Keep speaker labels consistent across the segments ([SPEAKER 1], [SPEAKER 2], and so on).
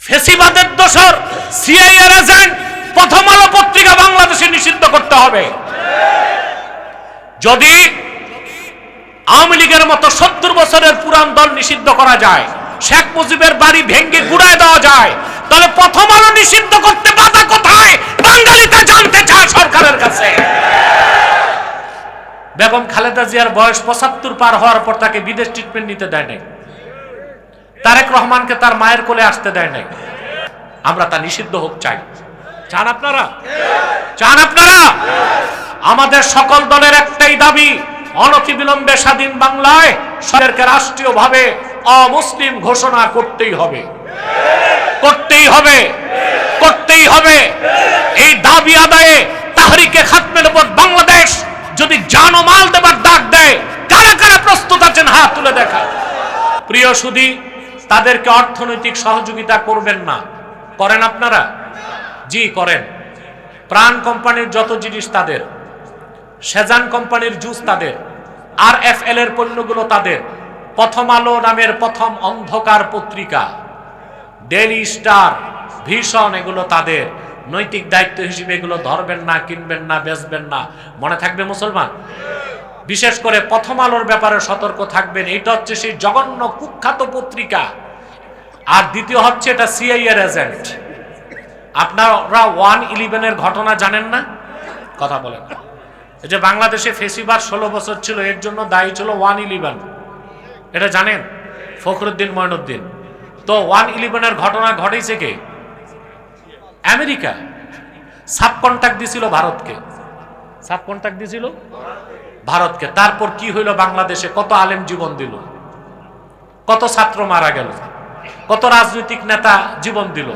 [SPEAKER 1] ফেসিবাদের দোসর সিআইএর এজেন্ট প্রথম আলো পত্রিকা বাংলাদেশে নিষিদ্ধ করতে হবে। যদি আওয়ামী লীগের মতো 70 বছরের পুরান দল নিষিদ্ধ করা যায়, শেখ মুজিবের বাড়ি ভেঙে গুড়ায় দেওয়া যায়, তাহলে প্রথম আলো নিষিদ্ধ করতে বাধা কোথায়? বাঙালিতে জানতে চায় সরকারের কাছে। বেগম খালেদা জিয়ার বয়স 75 পার হওয়ার পর তাকে বিদেশ ট্রিটমেন্ট নিতে দেয় নাই। তারেক রহমানকে তার মায়ের কোলে আসতে দেয় নাই। আমরা তা নিষিদ্ধ হোক চাই। চান আপনারা? চান আপনারা? আমাদের সকল দলের একটাই দাবি, অনতিবিলম্বে স্বাধীন বাংলায় সরকারকে রাষ্ট্রীয়ভাবে অমুসলিম ঘোষণা করতেই হবে, করতেই হবে, করতেই হবে। এই দাবি আদায়ে তাহরিকে খাতমের উপর বাংলাদেশ যদি জান ও মাল দেবার ডাক দেয়, কারা কারা প্রস্তুত আছেন হাত তুলে দেখা। প্রিয় সুধী, তাদেরকে অর্থনৈতিক সহযোগিতা করবেন না, করেন আপনারা? জি করেন। প্রাণ কোম্পানির যত জিনিস তাদের, সেজান কোম্পানির জুস তাদের, RFL এর পণ্যগুলো তাদের, প্রথম আলো নামের প্রথম অন্ধকার পত্রিকা, ডেইলি স্টার, ভিশন, এগুলো তাদের। নৈতিক দায়িত্ব হিসেবে এগুলো ধরবেন না, কিনবেন না, বেচবেন না। মনে থাকবে মুসলমান, বিশেষ করে প্রথম আলোর ব্যাপারে সতর্ক থাকবেন। এটা হচ্ছে সেই জঘন্য কুখ্যাত পত্রিকা। আর দ্বিতীয় হচ্ছে এটা সিআইএর এজেন্ট। আপনারা 1/11 ঘটনা জানেন না? কথা বলেন। এই যে বাংলাদেশে ফেসিবাদ 16 বছর ছিল, এর জন্য দায়ী ছিল 1/11। এটা জানেন? ফখরুদ্দিন মঈনুদ্দিন। তো 1/11 ঘটনা ঘটেছে কে? আমেরিকা। সাবকন্ট্রাক্ট দিছিল ভারতকে, সাবকন্ট্রাক্ট দিছিল ভারতকে। তারপর কি হইল? বাংলাদেশে কত আলেম জীবন দিল, কত ছাত্র মারা গেল, কত রাজনৈতিক নেতা জীবন দিল।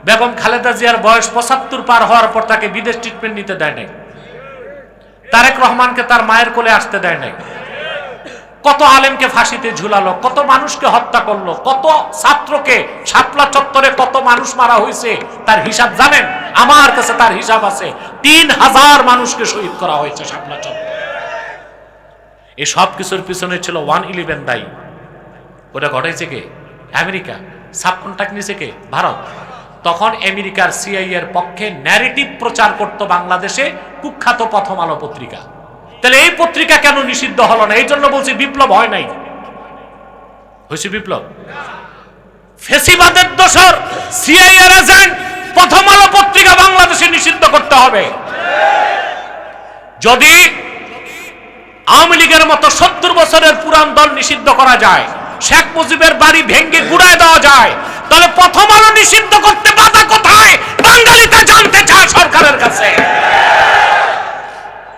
[SPEAKER 1] বেগম খালেদা জিয়ার বয়স 75 পার হওয়ার পর তাকে বিদেশ ট্রিটমেন্ট নিতে দেয় নাই। তারেক রহমানকে তার মায়ের কোলে আসতে দেয় নাই। কত আলেমকে ফাঁসিতে ঝুলালো, কত মানুষকে হত্যা করলো, কত ছাত্রকে শাপলা চত্বরে কত মানুষ মারা হয়েছে, তার হিসাব জানেন? আমার কাছে তার হিসাব আছে। 3000 মানুষকে শহীদ করা হয়েছে শাপলা চত্বরে। এই সব কিছুর পিছনে ছিল 1/11 দায়ী। ওটা ঘটেছে কে? আমেরিকা। সাবকন্ট্রাক্ট নিছে কে? ভারত। তখন আমেরিকার সিআইএর পক্ষে ন্যারেটিভ প্রচার করত বাংলাদেশে কুখ্যাত প্রথম আলো পত্রিকা। তাহলে এই পত্রিকা কেন নিষিদ্ধ হলো না? এই জন্য বলছি বিপ্লব হয় নাই। হয়েছে বিপ্লব? ফেসিবাদের দোসর সিআইএর এজেন্ট প্রথম আলো পত্রিকা বাংলাদেশে নিষিদ্ধ করতে হবে। যদি আওয়ামী লীগের মতো 70 বছরের পুরান দল নিষিদ্ধ করা যায়, শেখ মুজিবের বাড়ি ভেঙে গুড়ায় দেওয়া যায়, তাহলে প্রথম আলো নিষিদ্ধ করতে বাধা কোথায়? বাঙালিতে জানতে চায় সরকারের কাছে।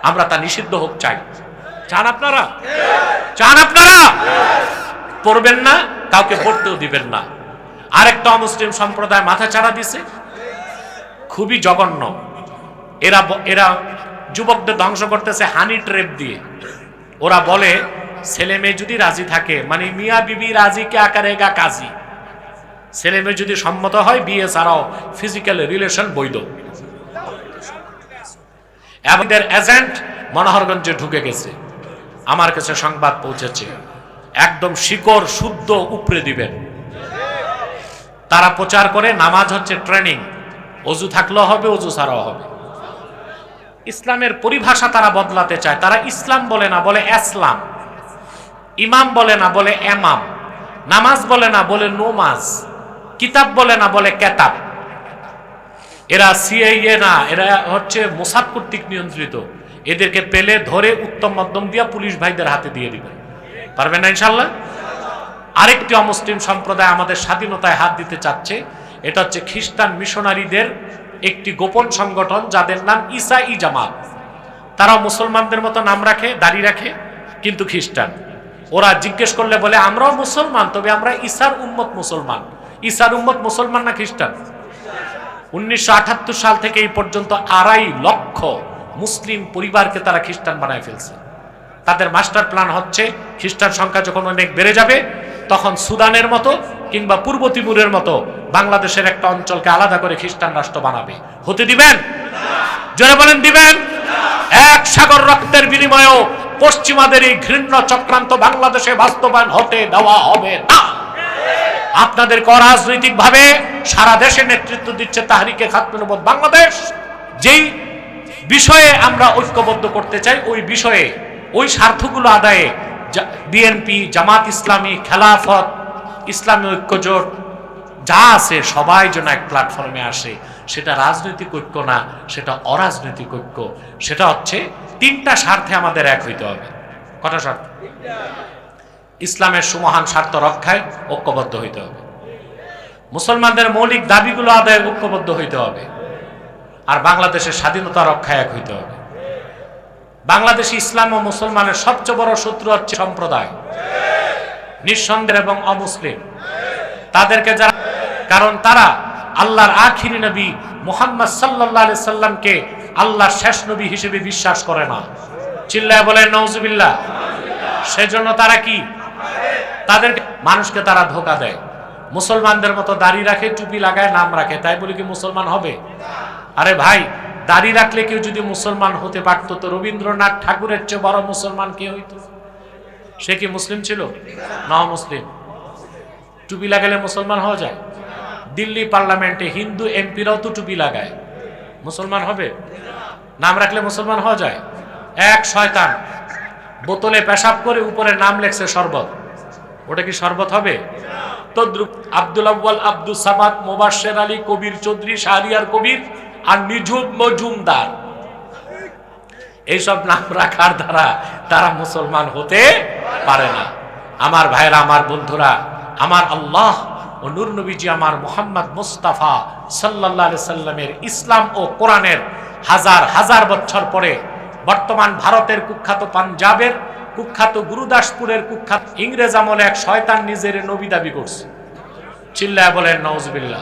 [SPEAKER 1] আমরা তা নিষিদ্ধ হোক চাই। চান আপনারা? চান আপনারা? পড়বেন না, কাউকে পড়তেও দিবেন না। আরেকটা অমুসলিম সম্প্রদায় মাথা চাড়া দিছে, খুবই জঘন্য। এরা যুবকদের ধ্বংস করতেছে হানি ট্রেপ দিয়ে। ওরা বলে ছেলে মেয়ে যদি রাজি থাকে, মানে মিয়া বিবি রাজি কে আকারেগা কাজী, ছেলে মেয়ে যদি সম্মত হয় বিয়ে ছাড়াও ফিজিক্যাল রিলেশন বৈধ। আমাদের এজেন্ট মনোহরগঞ্জে ঢুকে গেছে, আমার কাছে সংবাদ পৌঁছেছে। একদম শিকড় শুদ্ধ উপরে দিবেন। তারা প্রচার করে নামাজ হচ্ছে ট্রেনিং, অজু থাকলেও হবে, অজু ছাড়াও হবে। ইসলামের পরিভাষা তারা বদলাতে চায়। তারা ইসলাম বলে না, বলে ইসলাম। ইমাম বলে না, বলে এমাম। নামাজ বলে না, বলে নমাজ। কিতাব বলে না, বলে কেতাব। এরা সিআইএ না, এরা হচ্ছে মোসাদ কর্তৃক নিয়ন্ত্রিত। এদেরকে পেলে ধরে উত্তম মধ্যম দিয়া পুলিশ ভাইদের হাতে দিয়ে দিবেন। পারবেন না ইনশাল্লাহ? আরেকটি অমুসলিম সম্প্রদায় আমাদের স্বাধীনতায় হাত দিতে চাচ্ছে। এটা হচ্ছে খ্রিস্টান মিশনারিদের একটি গোপন সংগঠন, যাদের নাম ঈসাই জামাত। তারা মুসলমানদের মতো নাম রাখে, দাড়ি রাখে, কিন্তু খ্রিস্টান। ওরা জিজ্ঞেস করলে বলে আমরাও মুসলমান, তবে আমরা ঈসার উম্মত মুসলমান। ঈসার উম্মত মুসলমান না খ্রিস্টান? 1978 সাল থেকে এই পর্যন্ত 2.5 লক্ষ মুসলিম পরিবারকে তারা খ্রিস্টান বানায় ফেলছে। তাদের মাস্টার প্ল্যান হচ্ছে খ্রিস্টান সংখ্যা যখন অনেক বেড়ে যাবে, তখন সুদানের মতো কিংবা পূর্ব তিমুরের মতো বাংলাদেশের একটা অঞ্চলকে আলাদা করে খ্রিস্টান রাষ্ট্র বানাবে। হতে দিবেন? জোরে বলেন দিবেন? এক সাগর রক্তের বিনিময়েও পশ্চিমাদের এই ঘৃণ্য চক্রান্ত বাংলাদেশে বাস্তবায়ন হতে দেওয়া হবে না। আপনাদেরকে অরাজনৈতিক ভাবে সারা দেশে নেতৃত্ব দিচ্ছে তাহরিকে খাতমে নবুয়ত বাংলাদেশ। যেই বিষয়ে আমরা ঐক্যবদ্ধ করতে চাই, ওই বিষয়ে ওই স্বার্থগুলো আদায়ে বিএনপি, জামাত ইসলামী, খেলাফত, ইসলামী ঐক্যজোট যা আছে সবাই যেন এক প্ল্যাটফর্মে আসে। সেটা রাজনৈতিক ঐক্য না, সেটা অরাজনৈতিক ঐক্য। সেটা হচ্ছে তিনটা স্বার্থে আমাদের এক হইতে হবে। কটা স্বার্থ? ইসলামের সুমহান স্বার্থ রক্ষায় ঐক্যবদ্ধ হইতে হবে, মুসলমানদের মৌলিক দাবিগুলো আদায়ে ঐক্যবদ্ধ হইতে হবে, আর বাংলাদেশের স্বাধীনতা রক্ষায় এক হইতে হবে। বাংলাদেশে ইসলাম ও মুসলমানের সবচেয়ে বড় শত্রু হচ্ছে সম্প্রদায়, নিঃসন্দেহ এবং অমুসলিম। তাদেরকে যারা, কারণ তারা আল্লাহর আখিরি নবী মুহাম্মদ সাল্লাল্লাহু আলাইহি সাল্লামকে আল্লাহর শেষ নবী হিসেবে বিশ্বাস করে না। চিল্লায় বলেন নাউজুবিল্লাহ। সেজন্য তারা কি, তাদের মানুষকে তারা ধোঁকা দেয়। মুসলমানদের মতো দাড়ি রাখে, টুপি লাগায়, নাম রাখে, তাই বলে কি মুসলমান হবে? আরে ভাই, দাড়ি রাখলে কেউ যদি মুসলমান হতে পারত তো রবীন্দ্রনাথ ঠাকুরের চেয়ে বড় মুসলমান কে হইতো? সে কি মুসলিম ছিল? না, মুসলিম। টুপি লাগালে মুসলমান হওয়া যায়? দিল্লি পার্লামেন্টে হিন্দু এমপিরাও তো টুপি লাগায়, মুসলমান হবে? নাম রাখলে মুসলমান হওয়া যায়? এক শয়তান বোতলে পেশাব করে উপরে নাম লেখছে শরবত, ওটা কি শরবত হবে? তদ্রুপ আব্দুল আউয়াল, আব্দুল সামাদ, মোবাশ্বের আলী, কবির চৌধুরী, শাহরিয়ার কবির আর নিঝুম মজুমদার, এইসব নাম রাখার দ্বারা তারা মুসলমান হতে পারে না। আমার ভাইরা, আমার বন্ধুরা, আমার আল্লাহ ও নূর নবীজি আমার মুহাম্মদ মুস্তাফা সাল্লাল্লাহু আলাইহি সাল্লামের ইসলাম ও কোরআনের হাজার হাজার বছর পরে বর্তমান ভারতের কুখ্যাত পাঞ্জাবের কুখ্যাত গুরুদাসপুরের কুখ্যাত ইংরেজ আমলে এক শয়তান নিজের নবী দাবি করছে। চিল্লায় বলেন নাউজুবিল্লাহ।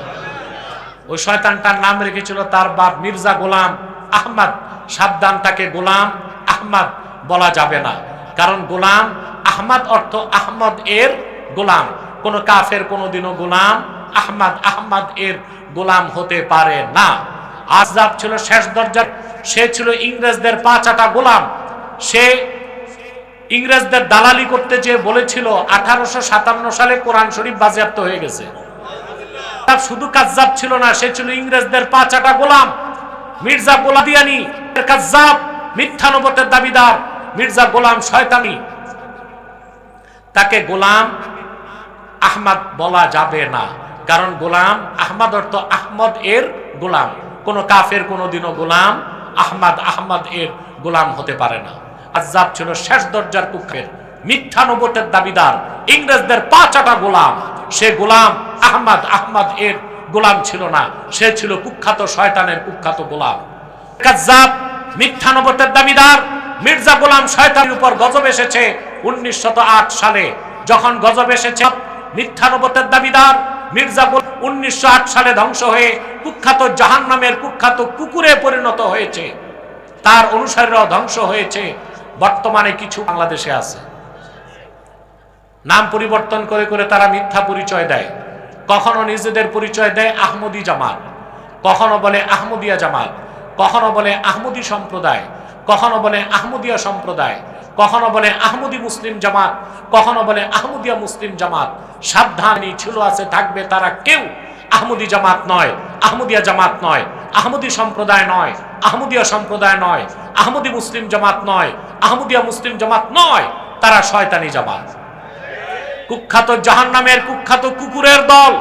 [SPEAKER 1] ওই শয়তানটার নাম রেখেছিল তার বাপ মির্জা গোলাম আহমদ। সাবধান, তাকে গোলাম আহমদ বলা যাবে না, কারণ গোলাম আহমদ অর্থ আহমদ এর গোলাম। কোন কাফের কোনদিনও গোলাম আহমদ এর গোলাম হতে পারে না। আজব ছিল শেষ দরজার, সে ছিল ইংরেজদের পা চাটা গোলাম। সে ইংরেজদের দালালি করতে যে বলেছিল 1857 সালে কোরআন শরীফ বাজেয়াপ্ত হয়ে গেছে। শুধু কাজ্জাব ছিল না, সে ছিল ইংরেজদের পা চাটা গোলাম। মির্জা গোলাদিয়ানি কাজ্জাব, মিথ্যা নবুয়তের দাবিদার মির্জা গোলাম শয়তানি, তাকে গোলাম আহমদ বলা যাবে না, কারণ গোলাম আহমদ অর্থ আহমদ এর গোলাম। কোন কাফের কোনদিনও গোলাম আহমদ এর গোলাম হতে পারে না। আজ্জাব ছিল শেষ দরজার কুখ্যের মিথ্যা নবুয়তের দাবিদার, ইংরেজদের পা চাটা গোলাম। সে গোলাম আহমদ এর গোলাম ছিল না, সে ছিল কুখ্যাত শয়তানের কুখ্যাত গোলাম। কাজ্জাব, মিথ্যা নবুয়তের দাবিদার মির্জা গোলাম শয়তানের উপর গজব এসেছে 1908 সালে। যখন গজব এসেছে, মিথ্যা নবুয়তের দাবিদার মির্জা গোলাম 1908 সালে ধ্বংস হয়ে কুখ্যাত জাহান্নামের কুখ্যাত কুকুরে পরিণত হয়েছে, তার অনুসারীরাও ধ্বংস হয়েছে। বর্তমানে কিছু বাংলাদেশে আছে, নাম পরিবর্তন করে করে তারা মিথ্যা পরিচয় দেয়। কখনো নিজেদের পরিচয় দেয় আহমদী জামাত, কখনো বলে আহমদিয়া জামাত, কখনো বলে আহমদী সম্প্রদায়, কখনো বলে আহমদিয়া সম্প্রদায়, কখনো বলে আহমদী মুসলিম জামাত, কখনো বলে আহমদিয়া মুসলিম জামাত। সাবধানী ছিল, আছে, থাকবে, তারা কেউ আহমদী জামাত নয়, আহমদিয়া জামাত নয়, আহমদী সম্প্রদায় নয়, আহমদিয়া সম্প্রদায় নয়, আহমদী মুসলিম জামাত নয়, আহমদিয়া মুসলিম জামাত নয়, তারা শয়তানি জামাত, কুখ্যাত জাহান্নামের কুখ্যাত কুকুরের দল।